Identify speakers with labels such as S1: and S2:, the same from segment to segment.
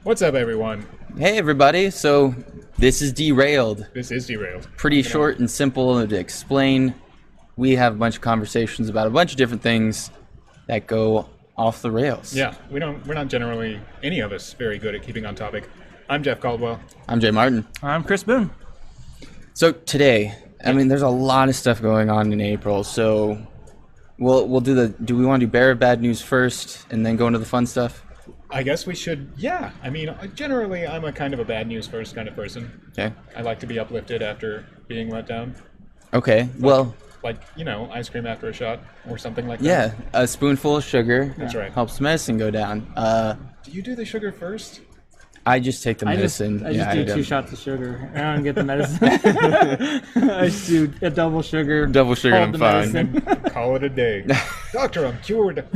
S1: What's up, everyone?
S2: Hey, everybody. So this is Derailed.
S1: This is Derailed.
S2: Pretty short and simple to explain. We have a bunch of conversations about a bunch of different things that go off the rails.
S1: Yeah, we're not generally, any of us, very good at keeping on topic. I'm Jeff Caldwell.
S2: I'm Jay Martin.
S3: I'm Kris Boone.
S2: So today, there's a lot of stuff going on in April. So we'll do do we want to do bear of bad news first and then go into the fun stuff?
S1: I guess we should, yeah. Generally, I'm a kind of a bad news first kind of person.
S2: Okay.
S1: I like to be uplifted after being let down.
S2: Okay,
S1: Like, ice cream after a shot or something like that.
S2: Yeah, a spoonful of sugar.
S1: That's right.
S2: Helps medicine go down.
S1: Do you do the sugar first?
S2: I just take the medicine.
S3: I just do 2 shots of sugar. I don't get the medicine. I just do a double sugar.
S2: Double sugar, I'm fine.
S1: And call it a day. Doctor, I'm cured.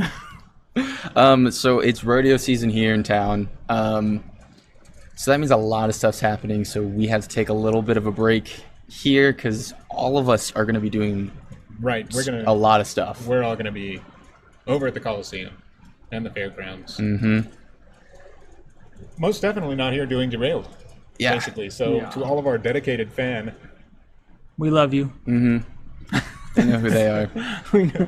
S2: So it's rodeo season here in town. So that means a lot of stuff's happening. So we have to take a little bit of a break here because all of us are going to be doing
S1: a
S2: lot of stuff.
S1: We're all going to be over at the Coliseum and the fairgrounds.
S2: Mm-hmm.
S1: Most definitely not here doing Derailed.
S2: Yeah.
S1: Basically. So to all of our dedicated fan,
S3: we love you.
S2: Mm-hmm. They know who they are.
S3: We know.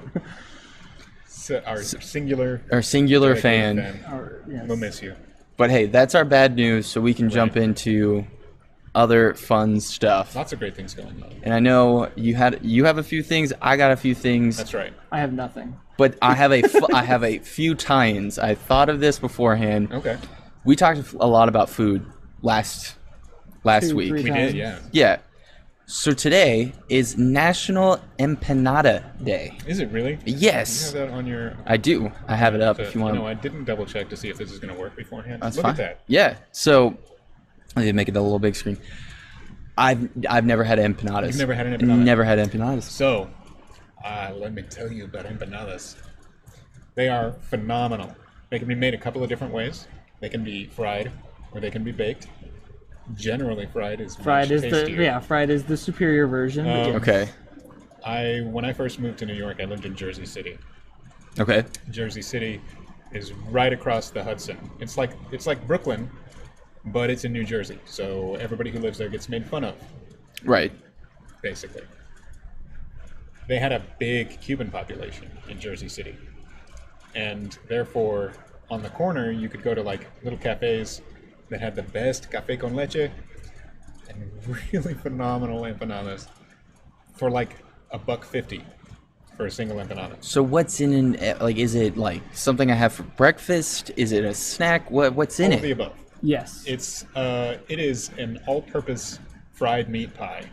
S1: Our singular
S2: fan.
S3: Yes.
S1: We'll miss you.
S2: But hey, that's our bad news, so we can jump into other fun stuff.
S1: Lots of great things going on.
S2: And I know you have a few things. I got a few things.
S1: That's right.
S3: I have nothing.
S2: But I have a few tie-ins. I thought of this beforehand.
S1: Okay.
S2: We talked a lot about food last week.
S1: We did, yeah.
S2: Yeah. So today is National Empanada Day.
S1: Is it really?
S2: Yes.
S1: You have that on your...
S2: I do. I have it up if you want.
S1: I didn't double check to see if this is going to work beforehand.
S2: That's
S1: Look
S2: fine.
S1: at that.
S2: Yeah. So I did make it a little big screen. I've never had empanadas.
S1: You've never had an empanada?
S2: Never had empanadas.
S1: So, let me tell you about empanadas. They are phenomenal. They can be made a couple of different ways. They can be fried or they can be baked. Generally, fried is much tastier.
S3: Fried is the superior version.
S2: Okay.
S1: When I first moved to New York, I lived in Jersey City.
S2: Okay.
S1: Jersey City is right across the Hudson. It's like Brooklyn, but it's in New Jersey. So everybody who lives there gets made fun of.
S2: Right.
S1: Basically. They had a big Cuban population in Jersey City. And therefore, on the corner, you could go to like little cafes that had the best café con leche and really phenomenal empanadas for like $1.50 for a single empanada.
S2: So what's in like? Is it like something I have for breakfast? Is it a snack? What's in
S1: All
S2: it?
S1: of the above.
S3: Yes.
S1: It is an all-purpose fried meat pie.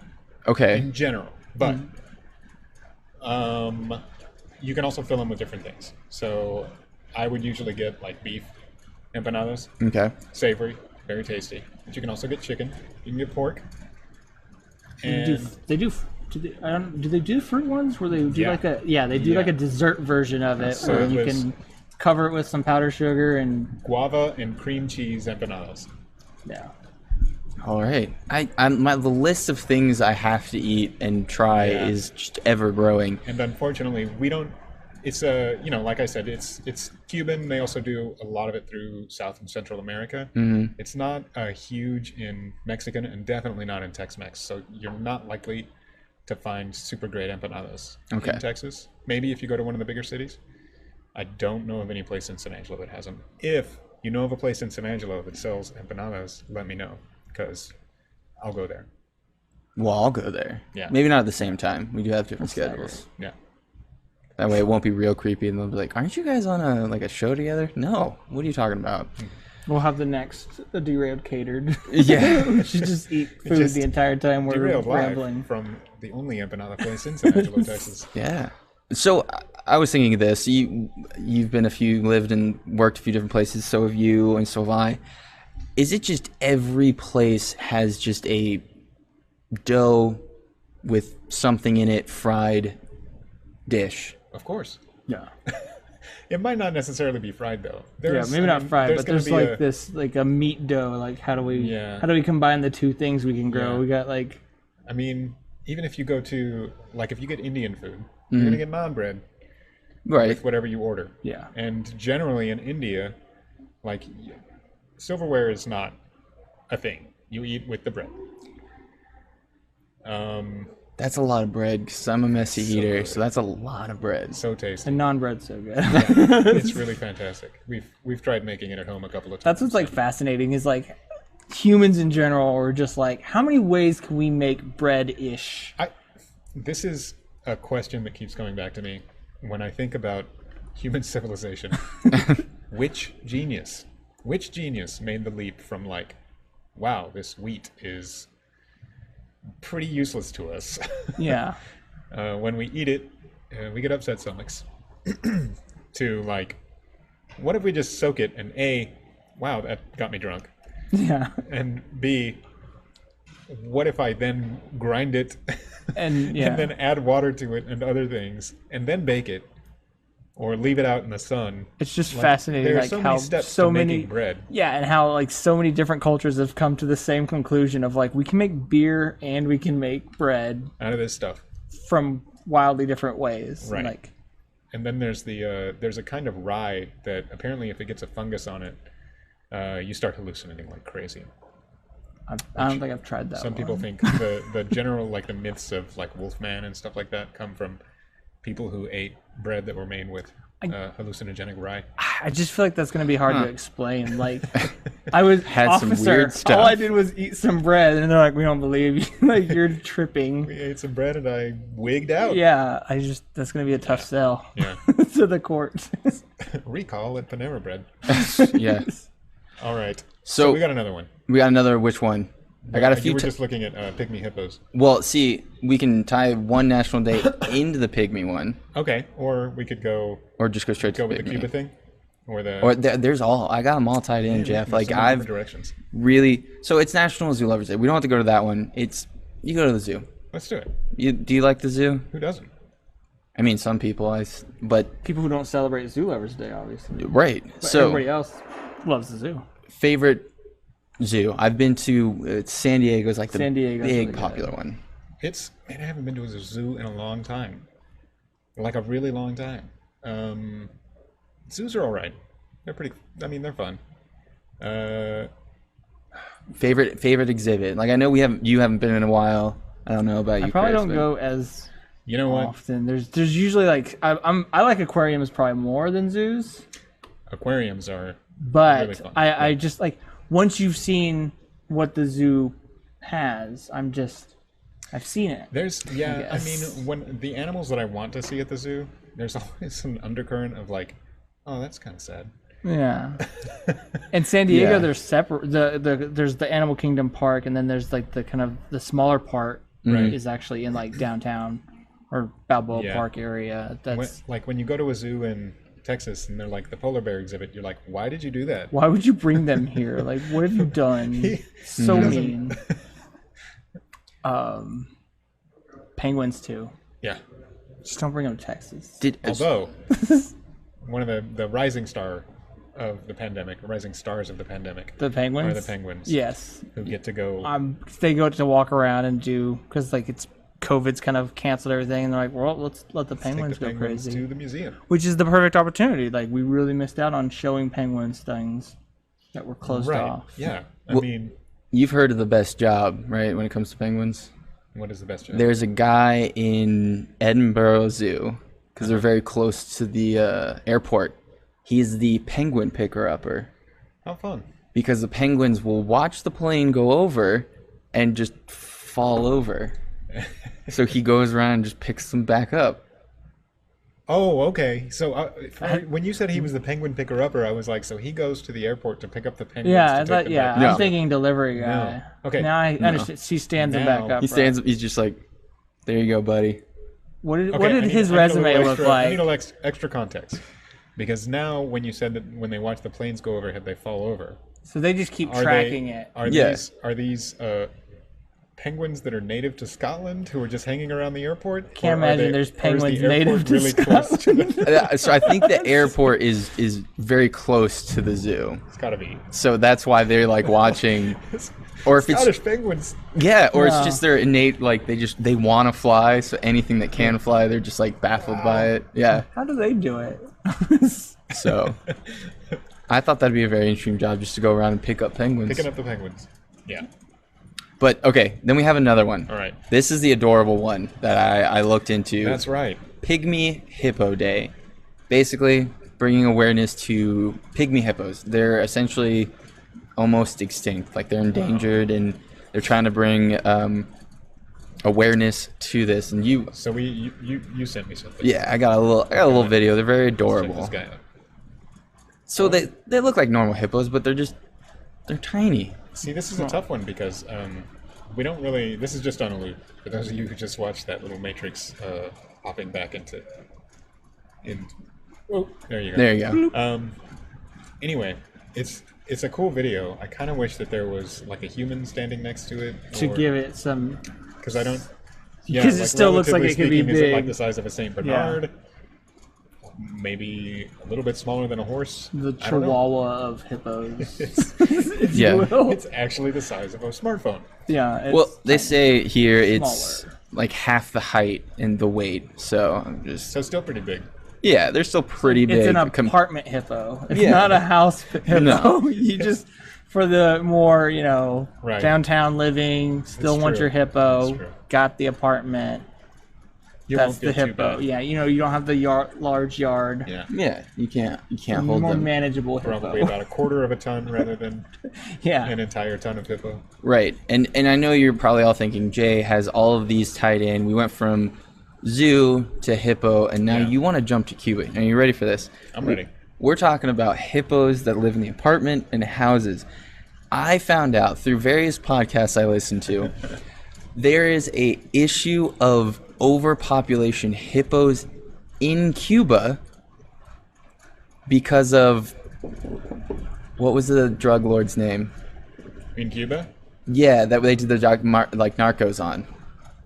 S2: Okay.
S1: In general, but you can also fill them with different things. So I would usually get like beef empanadas.
S2: Okay.
S1: Savory, very tasty. But you can also get chicken. You can get pork. And
S3: do they do fruit ones where they do
S1: Yeah.
S3: they do like a dessert version of it
S1: So
S3: where
S1: it
S3: you
S1: was-
S3: can cover it with some powdered sugar and
S1: guava and cream cheese empanadas.
S3: yeah.
S2: All right. The list of things I have to eat and try is just ever growing.
S1: And unfortunately, we don't. It's like I said, it's Cuban. They also do a lot of it through South and Central America.
S2: Mm-hmm.
S1: It's not huge in Mexican and definitely not in Tex-Mex. So you're not likely to find super great empanadas in Texas. Maybe if you go to one of the bigger cities. I don't know of any place in San Angelo that has them. If you know of a place in San Angelo that sells empanadas, let me know because I'll go there.
S2: Well, I'll go there.
S1: Yeah.
S2: Maybe not at the same time. We do have different schedules.
S1: Yeah.
S2: That way it won't be real creepy and they'll be like, aren't you guys on a show together? No. What are you talking about?
S3: We'll have the next Derailed catered.
S2: Yeah.
S3: We should just eat food the entire time we're
S1: Derailed
S3: rambling.
S1: live from the only empanada place in San Angelo, Texas.
S2: Yeah. So I was thinking of this. You've lived and worked a few different places. So have you, and so have I. Is it just every place has just a dough with something in it, fried dish?
S1: Of course.
S3: Yeah.
S1: It might not necessarily be fried though.
S3: Maybe not fried, but there's
S1: gonna
S3: like
S1: be
S3: a meat dough. Like how do we combine the two things we can grow?
S1: Yeah.
S3: We got like.
S1: I mean, even if you go to if you get Indian food, you're gonna get naan bread.
S2: Right.
S1: With whatever you order.
S3: Yeah.
S1: And generally in India, silverware is not a thing. You eat with the bread.
S2: That's a lot of bread because I'm a messy eater,
S1: good.
S2: so that's a lot of bread.
S1: So tasty.
S3: And non-bread's so good.
S1: It's really fantastic. We've tried making it at home a couple of times.
S3: That's what's like fascinating is like humans in general are just like, how many ways can we make bread-ish?
S1: This is a question that keeps coming back to me when I think about human civilization. Which genius made the leap from like, wow, this wheat is pretty useless to us.
S3: Yeah.
S1: When we eat it, we get upset stomachs. To like, what if we just soak it and A, wow, that got me drunk.
S3: Yeah.
S1: And B, what if I then grind it
S3: And yeah.
S1: and then add water to it and other things and then bake it or leave it out in the sun?
S3: It's just
S1: Like,
S3: fascinating
S1: there are
S3: like
S1: so
S3: how
S1: many steps
S3: so
S1: to
S3: many
S1: making bread.
S3: Yeah, and how like so many different cultures have come to the same conclusion of like we can make beer and we can make bread
S1: Out of this stuff.
S3: from wildly different ways.
S1: Right.
S3: Like
S1: And then there's a kind of rye that apparently if it gets a fungus on it, you start hallucinating like crazy.
S3: I don't think I've tried that.
S1: Some people
S3: one.
S1: think the general like the myths of like Wolfman and stuff like that come from people who ate bread that were made with hallucinogenic rye.
S3: I just feel like that's going to be hard to explain. Like, I was
S2: Had some
S3: officer.
S2: weird stuff.
S3: All I did was eat some bread, and they're like, "We don't believe you. Like, you're tripping."
S1: We ate some bread and I wigged out.
S3: Yeah, that's going to be a tough sell
S1: Yeah.
S3: to the court.
S1: Recall at Panera Bread.
S2: Yeah.
S1: All right.
S2: So
S1: we got another one.
S2: we got another. Which one? I got a
S1: You
S2: few.
S1: were just looking at pygmy hippos.
S2: Well, see, we can tie one national day into the pygmy one,
S1: Okay. Or we could go
S2: or just go straight to
S1: with the
S2: pygmy.
S1: Cuba thing, or the.
S2: Or there's all. I got them all tied in, Jeff.
S1: there's
S2: Like
S1: so many
S2: I've
S1: different directions.
S2: really. So it's National Zoo Lovers Day. We don't have to go to that one. You go to the zoo.
S1: Let's do it.
S2: Do you like the zoo?
S1: Who doesn't?
S2: I mean, some people. But
S3: People who don't celebrate Zoo Lovers Day, obviously.
S2: right.
S3: But
S2: So
S3: everybody else loves the zoo.
S2: favorite zoo. I've been to San Diego's like the
S3: San Diego's
S2: big
S3: really good.
S2: popular one.
S1: I haven't been to a zoo in a long time. Like a really long time. Zoos are all right. They're pretty. I mean, they're fun.
S2: Favorite exhibit. Like I know you haven't been in a while. I don't know about you.
S3: I probably
S2: Kris,
S3: don't
S2: but-
S3: go as
S1: You know what?
S3: often. There's usually like I like aquariums probably more than zoos,
S1: Aquariums are.
S3: but
S1: Really fun.
S3: I just like once you've seen what the zoo has, I've seen it.
S1: I mean,
S3: guess.
S1: when the animals that I want to see at the zoo, there's always an undercurrent of like, oh, that's kind of sad.
S3: Yeah. In San Diego,
S2: Yeah.
S3: there's separate. There's the Animal Kingdom Park, and then there's like the kind of the smaller part
S2: Right.
S3: is actually in like downtown or Balboa
S1: Yeah.
S3: Park area. That's
S1: When you go to a zoo in Texas and they're like the polar bear exhibit, you're like, why did you do that?
S3: why would you bring them here? Like, what have you done? So
S1: doesn't-
S3: mean. Penguins too.
S1: Yeah.
S3: Just don't bring them to Texas.
S1: Although, one of the rising star of the pandemic, rising stars of the pandemic,
S3: The penguins.
S1: are the penguins.
S3: Yes.
S1: Who get to go.
S3: They go to walk around and do because like it's COVID's kind of canceled everything, and they're like, well, let's let the
S1: take
S3: penguins
S1: the
S3: go
S1: penguins
S3: crazy.
S1: to the museum.
S3: Which is the perfect opportunity. Like we really missed out on showing penguins things that were closed
S1: Right.
S3: off.
S1: Yeah. I
S2: Well-
S1: mean,
S2: You've heard of the best job, right? When it comes to penguins,
S1: what is the best job?
S2: there's a guy in Edinburgh Zoo because they're very close to the airport. He's the penguin picker-upper
S1: How fun.
S2: because the penguins will watch the plane go over and just fall over. So he goes around and just picks them back up.
S1: Oh, okay. So when you said he was the penguin picker-upper, I was like, so he goes to the airport to pick up the penguins.
S3: Yeah,
S1: to
S3: I
S1: take
S3: thought,
S1: them
S3: yeah.
S1: back.
S2: No.
S3: I'm thinking delivery guy.
S1: No. Okay.
S3: Now I understand. He stands them
S1: Now-
S3: back up.
S2: He stands.
S3: right?
S2: He's just like, there you go, buddy.
S3: What did
S1: Okay, I need-
S3: his
S1: I need a
S3: resume
S1: little
S3: look
S1: extra, I
S3: like?
S1: need a little extra context. Because now when you said that when they watch the planes go overhead, they fall over.
S3: So they just keep
S1: Are
S3: tracking
S1: they,
S3: it.
S1: Are
S2: Yeah.
S1: these penguins that are native to Scotland who are just hanging around the airport?
S3: Can't
S1: Or are
S3: imagine there's
S1: or is the
S3: penguins
S1: airport
S3: native to
S1: really close to the,
S2: So I think the airport is very close to the zoo.
S1: It's gotta be.
S2: So that's why they're like watching. Or if it's
S1: Scottish penguins.
S2: yeah, or
S3: Yeah.
S2: it's just their innate like they want to fly. So anything that can fly, they're just like baffled by it. Yeah.
S3: How do they do it?
S2: So I thought that'd be a very interesting job, just to go around and pick up penguins.
S1: Picking up the penguins. Yeah.
S2: But okay, then we have another one.
S1: All right.
S2: This is the adorable one that I looked into.
S1: That's right.
S2: Pygmy Hippo Day. Basically, bringing awareness to pygmy hippos. They're essentially almost extinct. Like, they're endangered, and they're trying to bring awareness to this. And you
S1: sent me something.
S2: Yeah, I got a little video. They're very
S1: Let's check
S2: adorable.
S1: this guy out.
S2: So they look like normal hippos, but they're tiny.
S1: See, this is a tough one because we don't really. This is just on a loop. For those of you who just watched that little matrix popping back into. Oh, there you go.
S2: There you go.
S1: Anyway, it's a cool video. I kind of wish that there was like a human standing next to it
S3: to give it some.
S1: Because I don't. Yeah,
S3: because it still looks like it could be
S1: speaking, is it like
S3: big.
S1: the size of a Saint Bernard? Maybe a little bit smaller than a horse.
S3: The
S1: I don't know.
S3: chihuahua of hippos.
S1: It's,
S2: Yeah.
S1: it's actually the size of a smartphone.
S3: Yeah. It's
S2: Well, they
S3: tiny.
S2: say here it's
S3: Smaller.
S2: like half the height and the weight. So I'm just
S1: So still pretty big.
S2: yeah, they're still pretty big.
S3: It's an apartment hippo. It's
S2: Yeah.
S3: not a house hippo.
S2: No.
S3: You just for the more
S1: Right.
S3: downtown living. Still
S1: It's
S3: want
S1: true.
S3: your hippo.
S1: It's true.
S3: Got the apartment.
S1: You
S3: That's
S1: won't
S3: the
S1: feel too
S3: hippo.
S1: bad.
S3: Yeah, you don't have the large yard.
S1: Yeah.
S2: Yeah, you can't hold
S3: More
S2: them.
S3: manageable hippo.
S1: Probably about a quarter of a ton rather than
S3: Yeah.
S1: an entire ton of hippo.
S2: Right, and I know you're probably all thinking Jay has all of these tied in. We went from zoo to hippo, and now
S1: Yeah.
S2: you want to jump to Cuba. Are you ready for this?
S1: I'm ready.
S2: We're talking about hippos that live in the apartment and houses. I found out through various podcasts I listened to, there is a issue of overpopulation hippos in Cuba because of what was the drug lord's name?
S1: In Cuba?
S2: Yeah, that they did the like Narcos on.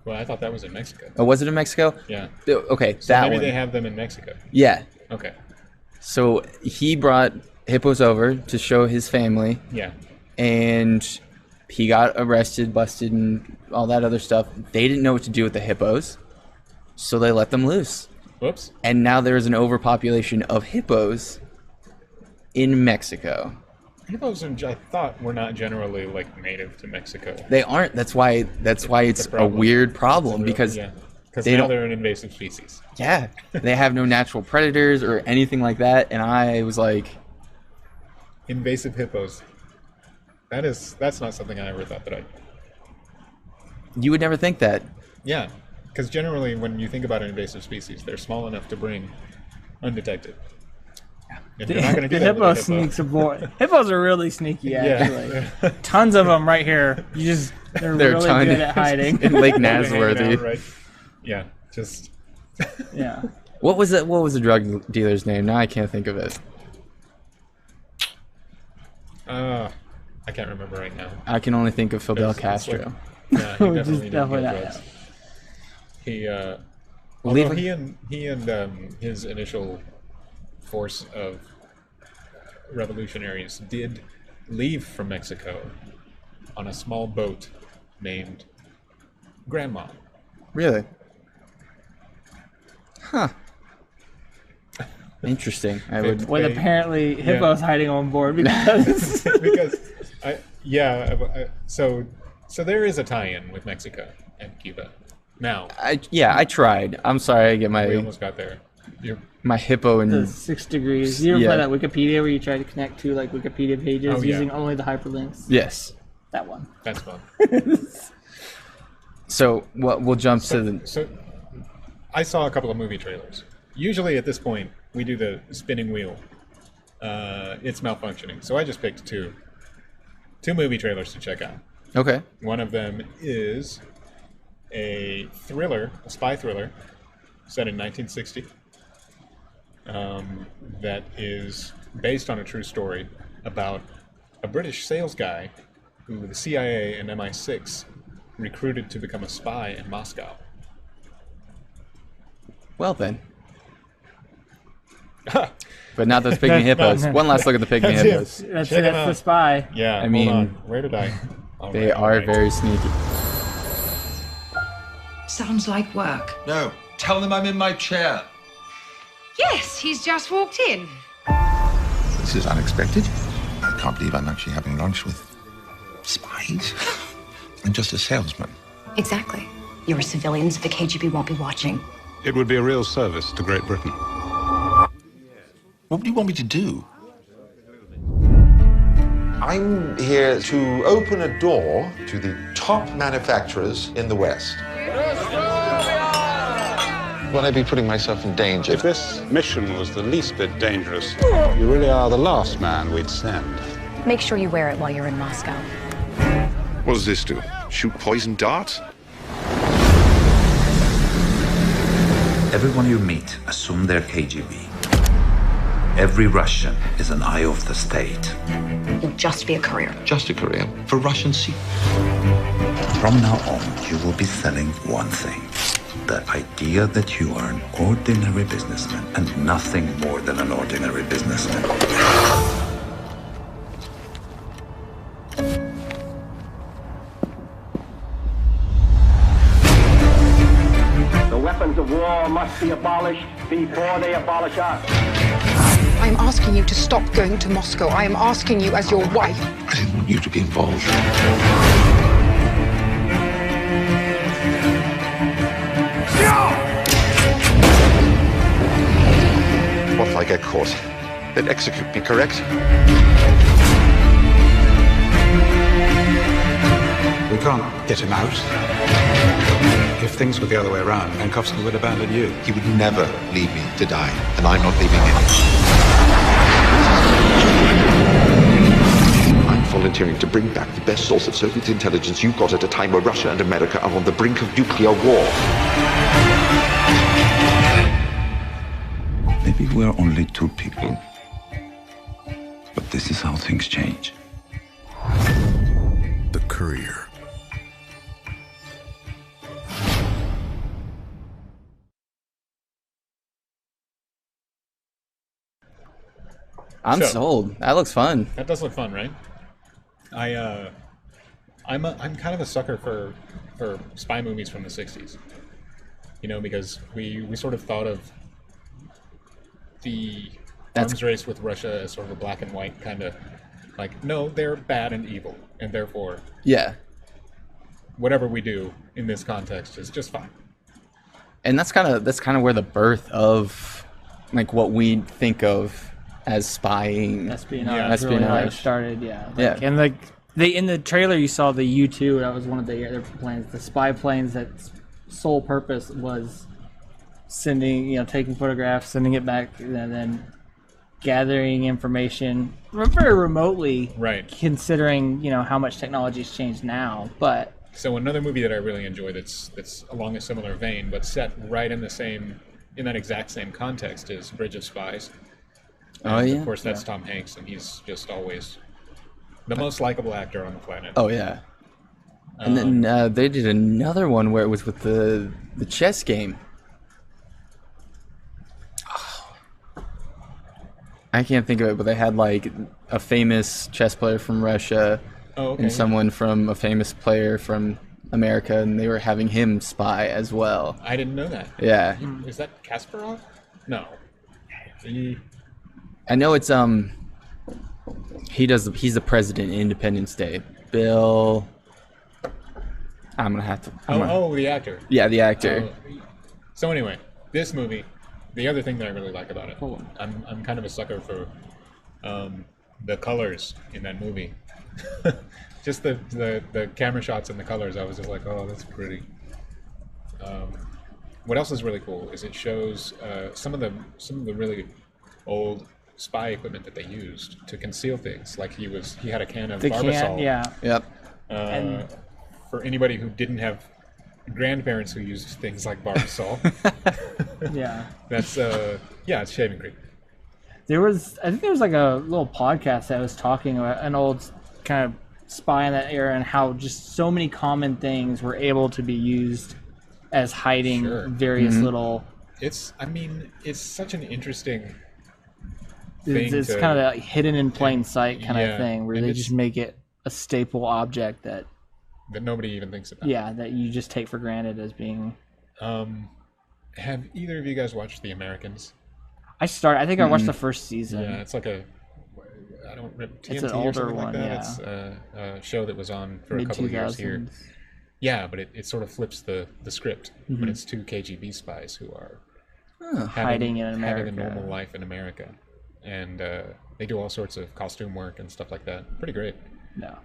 S1: Well, I thought that was in Mexico.
S2: Oh, was it in Mexico?
S1: Yeah.
S2: Okay,
S1: So
S2: that
S1: maybe
S2: one.
S1: they have them in Mexico.
S2: Yeah.
S1: Okay.
S2: So he brought hippos over to show his family,
S1: Yeah.
S2: and he got arrested, busted, and all that other stuff. They didn't know what to do with the hippos, so they let them loose.
S1: Whoops.
S2: And now there's an overpopulation of hippos in Mexico.
S1: Hippos, I thought, were not generally like native to Mexico.
S2: They aren't. That's why it's a
S1: problem.
S2: weird problem because
S1: because
S2: they
S1: now
S2: don't-
S1: they're an invasive species.
S2: yeah, they have no natural predators or anything like that. And I was like,
S1: Invasive hippos. That's not something I ever thought that I.
S2: you would never think that.
S1: Yeah, because generally when you think about an invasive species, they're small enough to bring undetected. And you're not going to do
S3: The
S1: that with a
S3: hippo
S1: hippo.
S3: sneaks aboard. Hippos are really sneaky, actually.
S1: Yeah.
S3: Tons of them right here. They're
S2: They're
S3: really
S2: tiny.
S3: good at hiding.
S2: In Lake
S1: Hanging out,
S2: Nasworthy.
S1: right? Yeah, just
S3: Yeah.
S2: What was it? What was the drug dealer's name? Now I can't think of it.
S1: I can't remember right now.
S2: I can only think of Fidel
S1: It's
S2: Castro.
S1: Yeah, he
S3: Which is
S1: definitely didn't
S3: definitely
S1: do
S3: not
S1: drugs.
S3: him.
S1: He
S2: Leave
S1: although
S2: him-
S1: he and his initial force of revolutionaries did leave from Mexico on a small boat named Grandma.
S2: Really? Huh. Interesting. I would.
S3: With
S1: They-
S3: apparently hippos hiding on board because
S1: Because so there is a tie-in with Mexico and Cuba. Now
S2: I tried. I'm sorry. I get
S1: we
S2: my
S1: almost got there.
S2: my hippo
S3: the
S2: and
S3: 6 degrees. You ever
S2: Yeah.
S3: play that Wikipedia where you try to connect to like Wikipedia pages
S1: Oh, yeah.
S3: using only the hyperlinks?
S2: yes.
S3: That one.
S1: That's fun.
S2: So we'll jump to the.
S1: So I saw a couple of movie trailers. Usually at this point we do the spinning wheel. It's malfunctioning, so I just picked two movie trailers to check out.
S2: Okay.
S1: One of them is a thriller, a spy thriller, set in 1960. That is based on a true story about a British sales guy who the CIA and MI6 recruited to become a spy in Moscow.
S2: Well then. But not those pygmy hippos. One last look at the pygmy
S1: That's it.
S2: hippos.
S3: That's
S1: Check 'em
S3: the
S1: out.
S3: spy.
S1: Yeah,
S2: I mean,
S1: hold on. Where did I?
S2: They are very sneaky.
S4: Sounds like work.
S5: No, tell them I'm in my chair.
S4: Yes, he's just walked in.
S5: This is unexpected. I can't believe I'm actually having lunch with spies. I'm just a salesman.
S4: Exactly. You're civilians the KGB won't be watching.
S6: It would be a real service to Great Britain.
S5: What do you want me to do? I'm here to open a door to the top manufacturers in the West. Will I be putting myself in danger?
S6: If this mission was the least bit dangerous, you really are the last man we'd send.
S7: Make sure you wear it while you're in Moscow.
S5: What does this do? Shoot poison darts?
S8: Everyone you meet, assume they're KGB. Every Russian is an eye of the state.
S4: You'll just be a courier.
S5: Just a career for Russian secrets.
S8: From now on, you will be selling one thing. The idea that you are an ordinary businessman and nothing more than an ordinary businessman.
S9: The weapons of war must be abolished before they abolish us.
S4: I am asking you to stop going to Moscow. I am asking you as your wife.
S5: I didn't want you to be involved. What if I get caught? Then execute me, correct?
S6: We can't get him out. If things were the other way around, Menkovsky would abandon you.
S5: He would never leave me to die, and I'm not leaving him. I'm volunteering to bring back the best source of Soviet intelligence you got at a time where Russia and America are on the brink of nuclear war.
S8: Maybe we're only two people. But this is how things change.
S10: The Courier.
S2: I'm sold. That looks fun.
S1: That does look fun, right? I'm kind of a sucker for spy movies from the '60s. You know, because we sort of thought of the arms race with Russia as sort of a black and white kind of like, no, they're bad and evil, and therefore,
S2: yeah,
S1: whatever we do in this context is just fine.
S2: And that's kind of where the birth of like what we think of as spying,
S3: espionage really like started. Yeah. And like in the trailer you saw the U-2. That was one of the airplanes, the spy planes. That sole purpose was sending, taking photographs, sending it back, and then gathering information very remotely.
S1: Right.
S3: Considering how much technology's changed now, but.
S1: So another movie that I really enjoy that's along a similar vein, but set right in that exact same context is Bridge of Spies. And of course, that's Tom Hanks, and he's just always the most likable actor on the planet.
S2: Oh yeah. And then they did another one where it was with the chess game. Oh. I can't think of it, but they had like a famous chess player from Russia and someone from a famous player from America, and they were having him spy as well.
S1: I didn't know that.
S2: Yeah.
S1: Is that Kasparov? No.
S2: I know it's he's the president in Independence Day. Bill. I'm gonna have to.
S1: The actor.
S2: Yeah, the actor.
S1: So anyway, this movie, the other thing that I really like about it, I'm kind of a sucker for the colors in that movie. Just the camera shots and the colors. I was just like, oh, that's pretty. What else is really cool is it shows some of the really old spy equipment that they used to conceal things. Like he had a can of Barbasol.
S2: Yep.
S3: And
S1: for anybody who didn't have grandparents who used things like Barbasol.
S3: Yeah.
S1: That's it's shaving cream.
S3: I think there was like a little podcast that was talking about an old kind of spy in that era and how just so many common things were able to be used as hiding various little.
S1: It's such an interesting thing.
S3: It's kind of that hidden in plain sight kind of thing where they just make it a staple object that
S1: nobody even thinks about.
S3: Yeah, that you just take for granted as being.
S1: Have either of you guys watched The Americans?
S3: I think I watched the first season.
S1: Yeah, it's like TNT
S3: an
S1: or
S3: older
S1: something like
S3: one,
S1: that.
S3: yeah.
S1: It's a show that was on for a
S3: Mid
S1: couple of years here.
S3: 2000s.
S1: Yeah, but it sort of flips the script when it's two KGB spies who are
S3: Hiding in
S1: having
S3: America.
S1: a normal life in America, and they do all sorts of costume work and stuff like that. Pretty great.
S3: No.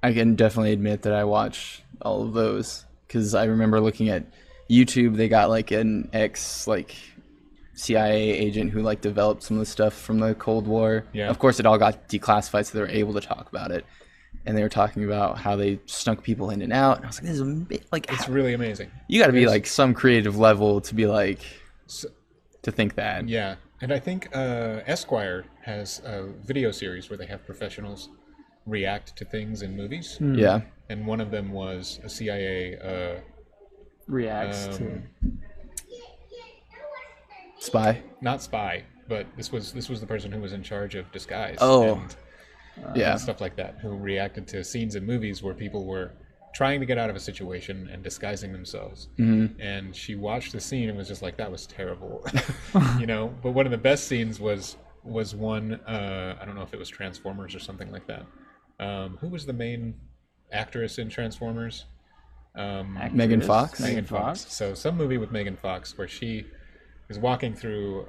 S2: I can definitely admit that I watch all of those because I remember looking at YouTube. They got like an ex CIA agent who like developed some of the stuff from the Cold War.
S1: Yeah.
S2: Of course, it all got declassified, so they were able to talk about it. And they were talking about how they snuck people in and out. And I was like, "This is like
S1: It's really amazing.
S2: you got to be like some creative level to be like to think that."
S1: Yeah, and I think Esquire has a video series where they have professionals react to things in movies.
S2: Yeah.
S1: And one of them was a CIA
S3: Reacts to.
S2: Spy.
S1: not spy, but this was the person who was in charge of disguise.
S2: Oh.
S1: And stuff like that, who reacted to scenes in movies where people were trying to get out of a situation and disguising themselves. And she watched the scene and was just like, that was terrible. But one of the best scenes was one, I don't know if it was Transformers or something like that. Who was the main actress in Transformers?
S2: Megan Fox.
S1: Megan Fox. So some movie with Megan Fox where she is walking through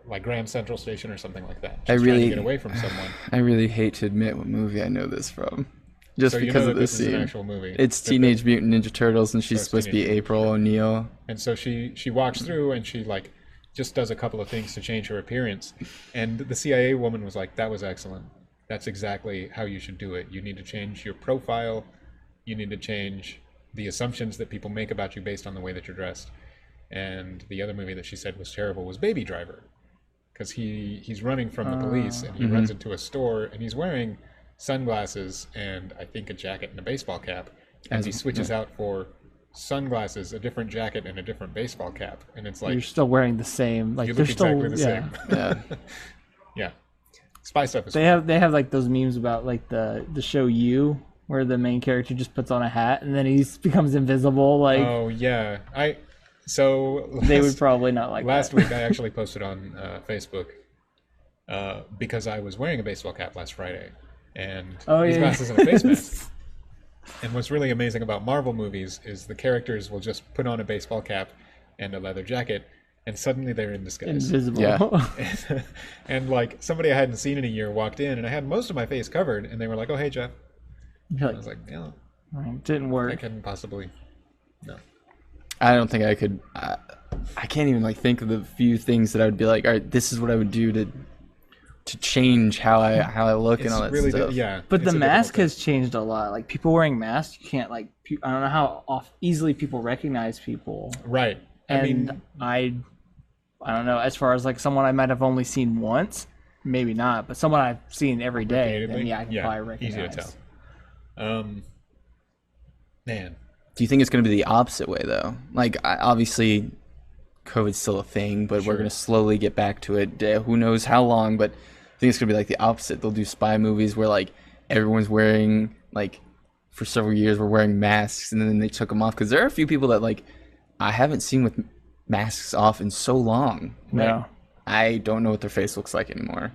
S1: like Grand Central Station or something like that. She's trying to get away from someone.
S2: I really hate to admit what movie I know this from. Just
S1: So you
S2: because
S1: know
S2: of
S1: that
S2: this
S1: this is
S2: scene.
S1: an actual movie.
S2: It's Teenage Mutant Ninja Turtles, and she's supposed to be
S1: Teenage
S2: April O'Neil.
S1: And so she walks through and she like just does a couple of things to change her appearance. And the CIA woman was like, that was excellent. That's exactly how you should do it. You need to change your profile. You need to change the assumptions that people make about you based on the way that you're dressed. And the other movie that she said was terrible was Baby Driver, because he's running from the police and he runs into a store and he's wearing sunglasses and I think a jacket and a baseball cap, and he switches out for sunglasses, a different jacket, and a different baseball cap, and it's like
S3: You're still wearing the same. Like
S1: you
S3: they're
S1: look
S3: still
S1: exactly the same.
S2: Yeah.
S1: Yeah, spy stuff is
S3: They have like those memes about like the show You, where the main character just puts on a hat and then he becomes invisible. Like
S1: Oh yeah,
S3: they would probably not like
S1: last
S3: that.
S1: week I actually posted on Facebook because I was wearing a baseball cap last Friday and these glasses and a face mask. And what's really amazing about Marvel movies is the characters will just put on a baseball cap and a leather jacket and suddenly they're in disguise.
S3: Invisible.
S2: Yeah.
S1: And like somebody I hadn't seen in a year walked in and I had most of my face covered and they were like, "Oh hey Jeff."
S3: You're
S1: I
S3: like,
S1: was like, "Yeah,
S3: didn't
S1: I
S3: work.
S1: couldn't possibly." No.
S2: I don't think I could. I can't even like think of the few things that I would be like, all right, this is what I would do to change how I look and all that
S1: really
S2: stuff.
S1: yeah.
S3: But
S1: it's
S3: the
S1: a
S3: mask
S1: difficult
S3: has changed a lot. Like people wearing masks, you can't like. I don't know how easily people recognize people.
S1: thing. Right.
S3: And I don't know. As far as like someone I might have only seen once, maybe not. But someone I've seen every day, then yeah, I can probably recognize.
S1: Easy to tell. Man.
S2: Do you think it's going to be the opposite way though? Like obviously, COVID's still a thing, but we're going to slowly get back to it. Who knows how long? But I think it's going to be like the opposite. They'll do spy movies where like everyone's wearing like for several years we're wearing masks, and then they took them off because there are a few people that like I haven't seen with masks off in so long.
S3: No.
S2: I don't know what their face looks like anymore.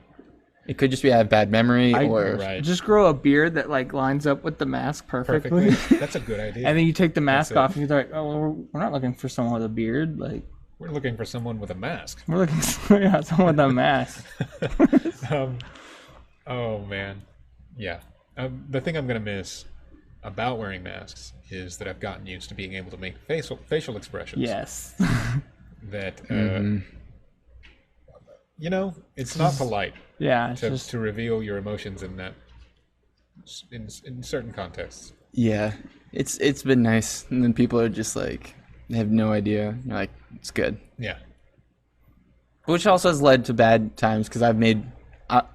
S2: It could just be I have bad memory or
S3: just grow a beard that like lines up with the mask perfectly.
S1: That's a good idea.
S3: And then you take the mask off and you're like, oh, well, we're not looking for someone with a beard. Like
S1: we're looking for someone with a mask.
S3: We're looking for someone with a mask.
S1: Oh man, yeah. The thing I'm gonna miss about wearing masks is that I've gotten used to being able to make facial expressions.
S3: Yes.
S1: That it's not polite.
S3: Yeah,
S1: to reveal your emotions in that in certain contexts.
S2: Yeah, it's been nice, and then people are just like they have no idea. You're like, it's good.
S1: Yeah.
S2: Which also has led to bad times because I've made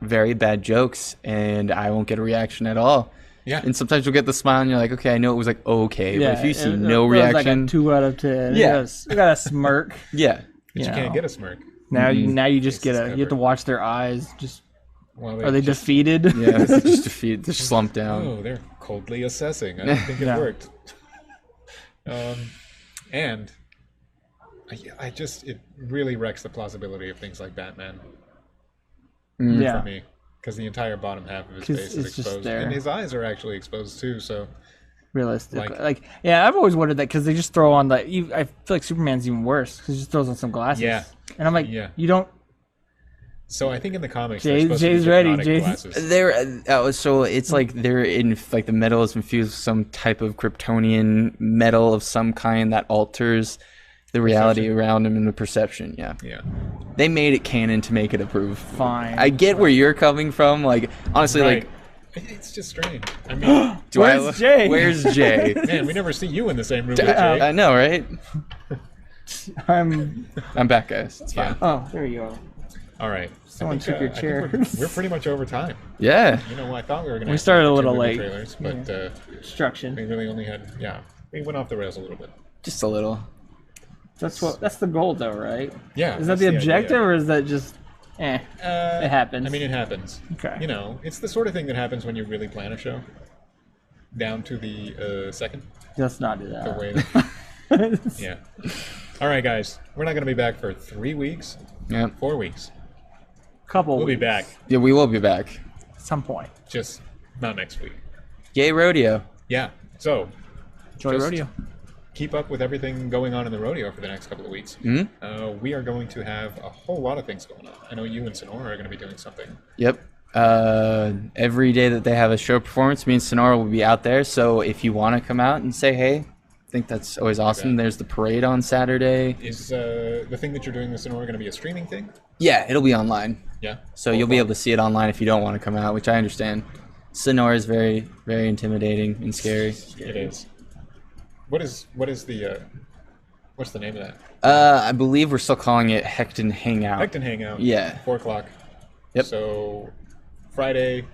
S2: very bad jokes and I won't get a reaction at all.
S1: Yeah.
S2: And sometimes you'll get the smile and you're like, okay, I know it was like okay,
S3: yeah,
S2: but if you see no reaction,
S3: like a 2 out of 10.
S2: Yeah,
S3: you got a smirk.
S2: Yeah,
S1: but you can't get a smirk.
S3: Now you just get you have to watch their eyes. Just are they defeated?
S2: Yeah, they're just defeated. They're slumped down.
S1: Oh, they're coldly assessing. I don't think it worked. And it really wrecks the plausibility of things like Batman. For me, because the entire bottom half of his
S3: 'Cause
S1: face is
S3: it's just
S1: exposed,
S3: there.
S1: and his eyes are actually exposed too. So
S3: Realistic, like yeah, I've always wondered that because they just throw on I feel like Superman's even worse because he just throws on some glasses.
S1: Yeah.
S3: And I'm like,
S1: Yeah.
S3: you don't.
S1: So I think in the comics,
S3: Jay's
S1: they're supposed to be
S3: ready,
S1: hypnotic
S3: Jay's-
S1: glasses.
S2: So it's like they're in like the metal is infused with some type of Kryptonian metal of some kind that alters the reality around him and the perception. Yeah.
S1: Yeah.
S2: They made it canon to make it approved.
S3: Fine.
S2: I get where you're coming from. Like honestly,
S1: Right.
S2: like
S1: It's just strange. I mean,
S3: Where's Jay?
S2: Where's Jay?
S1: man, we never see you in the same room with Jay.
S2: I know, right?
S3: I'm.
S2: I'm back, guys. It's fine.
S3: Oh, there you go.
S1: All right.
S3: Someone took your chair.
S1: We're pretty much over time.
S2: Yeah.
S1: You know, I thought we were going to.
S3: We started a little late.
S1: Trailers, but
S3: Destruction.
S1: we really only had. Yeah, we went off the rails a little bit.
S2: Just a little.
S3: That's the goal, though, right?
S1: Yeah.
S3: Is that
S1: that's
S3: the
S1: idea.
S3: objective, or is that just? It happens.
S1: I mean, it happens.
S3: Okay.
S1: You know, it's the sort of thing that happens when you really plan a show, down to the second.
S3: Let's not do
S1: The
S3: that.
S1: way. That, yeah. All right, guys. We're not going to be back for 3 weeks.
S2: Yeah.
S1: 4 weeks.
S3: Couple.
S1: We'll be
S3: weeks.
S1: back.
S2: Yeah, we will be back.
S3: At some point.
S1: Just not next week.
S2: Yay, rodeo.
S1: Yeah. So.
S3: Enjoy
S1: just
S3: rodeo.
S1: Keep up with everything going on in the rodeo for the next couple of weeks.
S2: Mm-hmm.
S1: We are going to have a whole lot of things going on. I know you and Sonora are going to be doing something.
S2: Yep. Every day that they have a show performance, me and Sonora will be out there. So if you want to come out and say hey, I think that's always awesome.
S1: Okay.
S2: There's the parade on Saturday.
S1: Is the thing that you're doing with Sonora going to be a streaming thing?
S2: Yeah, it'll be online.
S1: Yeah.
S2: So you'll be able to see it online if you don't want to come out, which I understand. Sonora is very, very intimidating and scary.
S1: It is. What is the what's the name of that?
S2: I believe we're still calling it Hecton Hangout.
S1: Hecton Hangout.
S2: Yeah.
S1: 4 o'clock.
S2: Yep.
S1: So Friday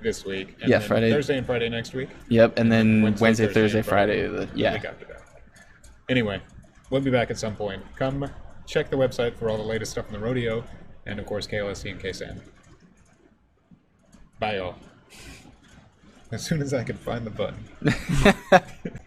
S1: this week. And
S2: Yeah,
S1: then
S2: Friday.
S1: Thursday and Friday next week.
S2: Yep, and then Wednesday, Thursday,
S1: and
S2: Friday.
S1: the
S2: Yeah.
S1: week after that. Anyway, we'll be back at some point. Come check the website for all the latest stuff in the rodeo, and of course KLST and KSAN. Bye, y'all. As soon as I can find the button.